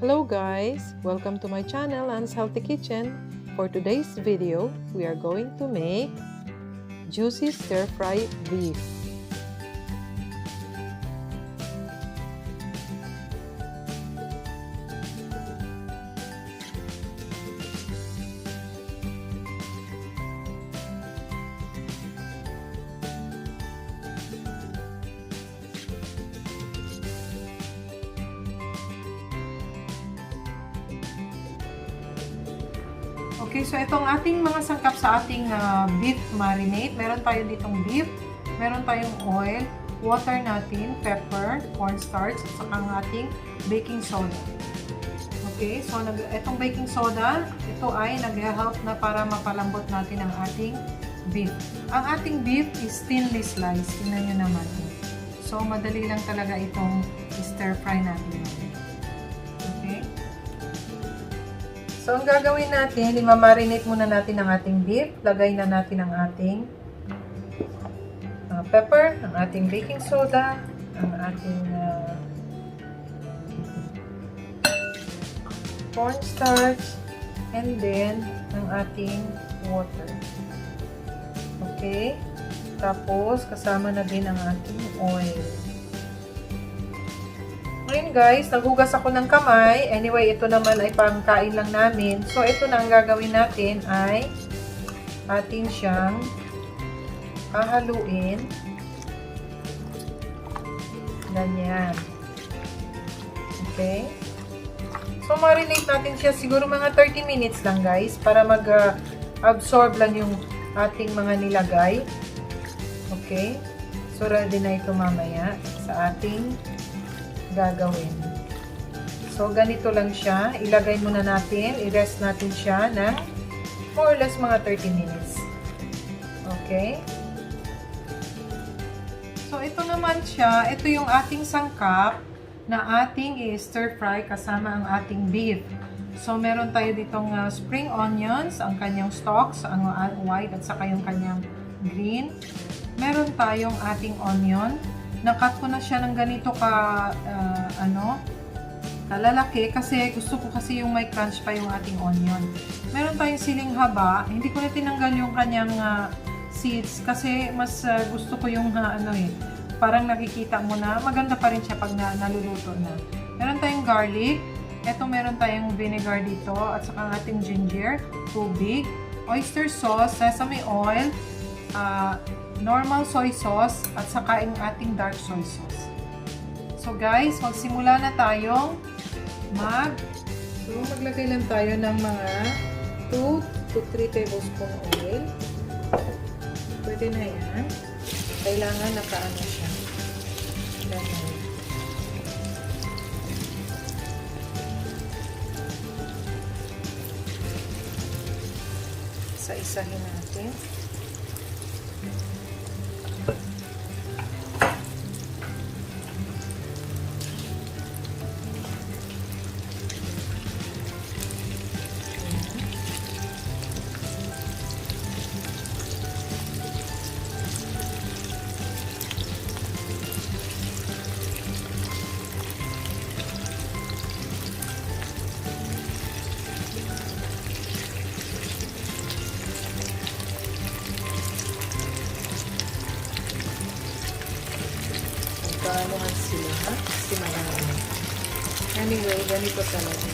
Hello guys! Welcome to my channel, Anne's Healthy Kitchen. For today's video, we are going to make juicy stir-fry beef. Okay, so itong ating mga sangkap sa ating beef marinade. Meron tayo ditong beef, meron tayong oil, water natin, pepper, cornstarch, at saka ang ating baking soda. Okay, so itong baking soda, ito ay nag-help na para mapalambot natin ang ating beef. Ang ating beef is thinly sliced. Tingnan nyo naman. So, madali lang talaga itong stir-fry natin. So, ang gagawin natin, i-marinate muna natin ang ating beef. Lagay na natin ang ating pepper, ang ating baking soda, ang ating cornstarch, and then ang ating water. Okay? Tapos, kasama na din ang ating oil. Ngayon guys, naghugas ako ng kamay. Anyway, ito naman ay pangkain lang namin. So, ito na ang gagawin natin ay atin siyang hahaluin. Ganyan. Okay? So, marinate natin siya siguro mga 30 minutes lang guys para mag-absorb lang yung ating mga nilagay. Okay? So, ready na ito mamaya sa ating gagawin. So, ganito lang siya. Ilagay muna natin. I-rest natin siya ng more or less mga 30 minutes. Okay? So, ito naman siya. Ito yung ating sangkap na ating i-stir-fry kasama ang ating beef. So, meron tayo ditong spring onions, ang kanyang stalks, ang white at saka yung kanyang green. Meron tayong ating onion. Nakat ko na siya ng ganito kalalaki kasi gusto ko kasi yung may crunch pa yung ating onion. Meron tayong siling haba. Hindi ko na tinanggal yung kanyang seeds kasi mas gusto ko yung parang nakikita mo na maganda pa rin siya pag naluluto na. Meron tayong garlic. Ito meron tayong vinegar dito at saka ang ating ginger, tubig, oyster sauce, sesame oil, normal soy sauce, at saka yung ating dark soy sauce. So guys, magsimula na tayong maglagay lang tayo ng mga 2 to 3 tablespoon oil. Pwede na yan. Kailangan nakaano siya. Ganyan. Isa-isahin natin. Paanuhan sila, ha? Kasi marami. Anyway, ganito talaga.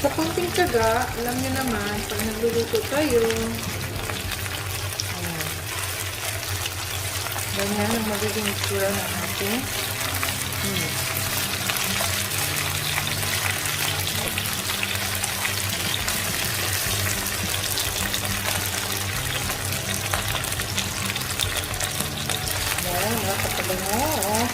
Sa konting tiyaga, alam niyo naman, pag nagluluto tayo, ganyan ang magiging itsura ng ating Yan, nakakapabango.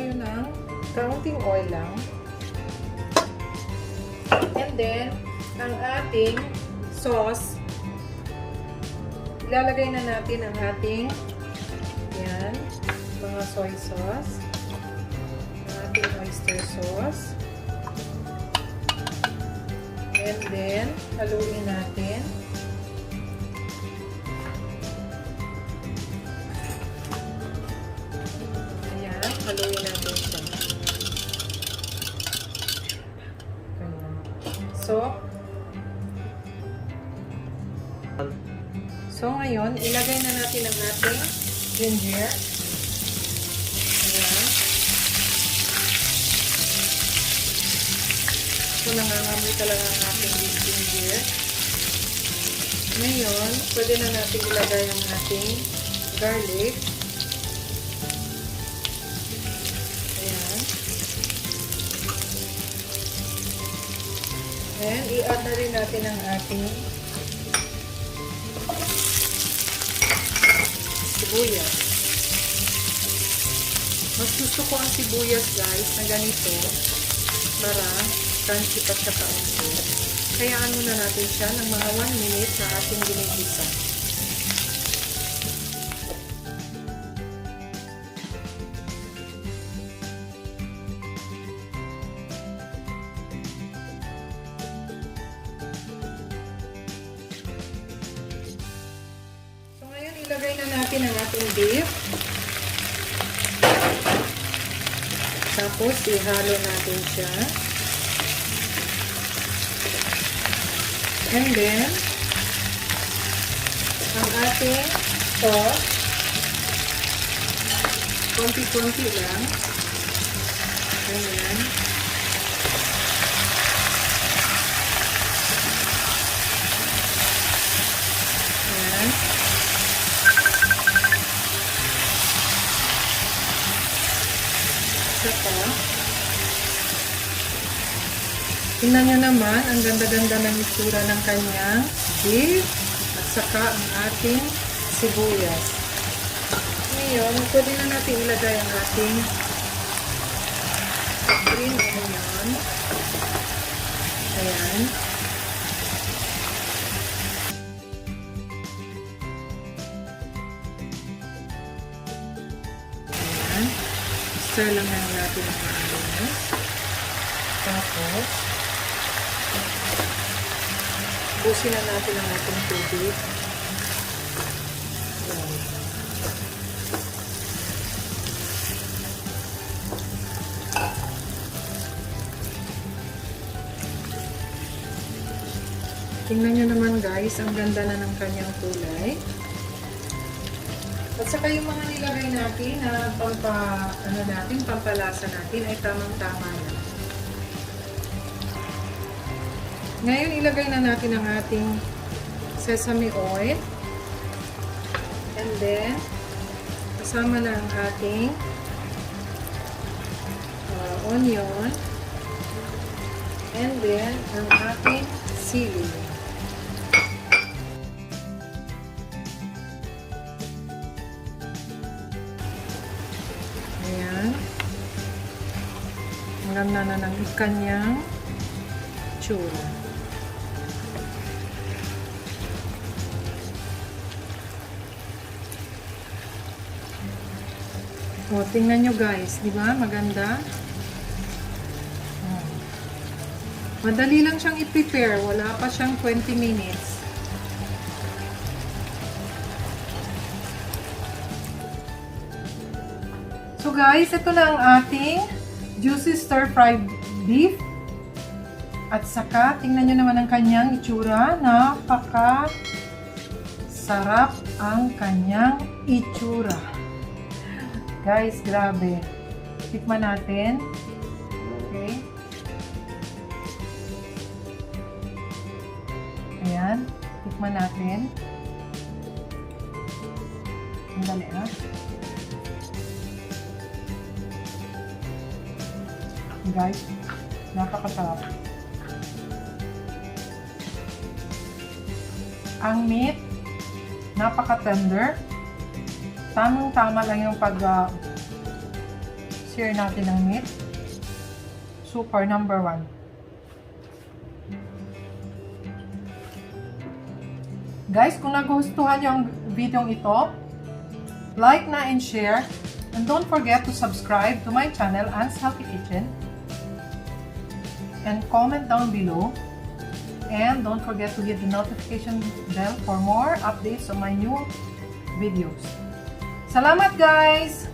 tayo ng kaunting oil lang. And then, ang ating sauce, ilalagay na natin ang ating yan, mga soy sauce, ang ating oyster sauce. And then, haluin natin. Ayan, haluin natin siya. So ngayon, ilagay na natin ang ating ginger. Ayan. So, nangangamoy talaga ang ating ginger. Ngayon, pwede na natin ilagay ang ating garlic. Ayan. And i-add na rin natin ang ating sibuyas. Mas gusto ko ang sibuyas, guys, na ganito para crunchy pa siya kaunti. Kaya ano na natin siya ng mga 1 minute sa ating ginigisa. So ngayon, ilagay na natin ang ating beef. Tapos, ihalo natin siya. And then, ang ating sauce, konti-konti lang. Ayan. Ayan. Saka, tingnan nyo naman, ang ganda-ganda ng itsura ng kanyang beef at saka ang ating sibuyas. Ngayon, pwede na natin ilagay ang ating green onion. Ayan. Ayan. Stir lang natin ang onions. Tapos, busin na natin ang ating tubig. Ayan. Tingnan nyo naman, guys, ang ganda na ng kanyang kulay. At saka yung mga nilagay natin na pampalasa natin ay tamang-tama na. Ngayon, ilagay na natin ang ating sesame oil. And then, kasama na ang ating onion. And then, ang ating sili. Ayan. Ang ganda na ng kanyang tsura. O, tingnan nyo, guys. Di ba? Maganda. Madali lang siyang i-prepare. Wala pa siyang 20 minutes. So, guys, ito na ang ating juicy stir-fried beef. At saka, tingnan nyo naman ang kanyang itsura. Napaka-sarap ang kanyang itsura. Guys, grabe. Tikman natin. Okay. Ayan. Tikman natin. Ang dali, ha? Guys, napakasarap. Ang meat, napaka-tender. Tamang-tama lang yung sear natin ang meat. Super number 1. Guys, kung nagustuhan nyo ang video ito, like na and share. And don't forget to subscribe to my channel, Anne's Healthy Kitchen. And comment down below. And don't forget to hit the notification bell for more updates on my new videos. Salamat guys!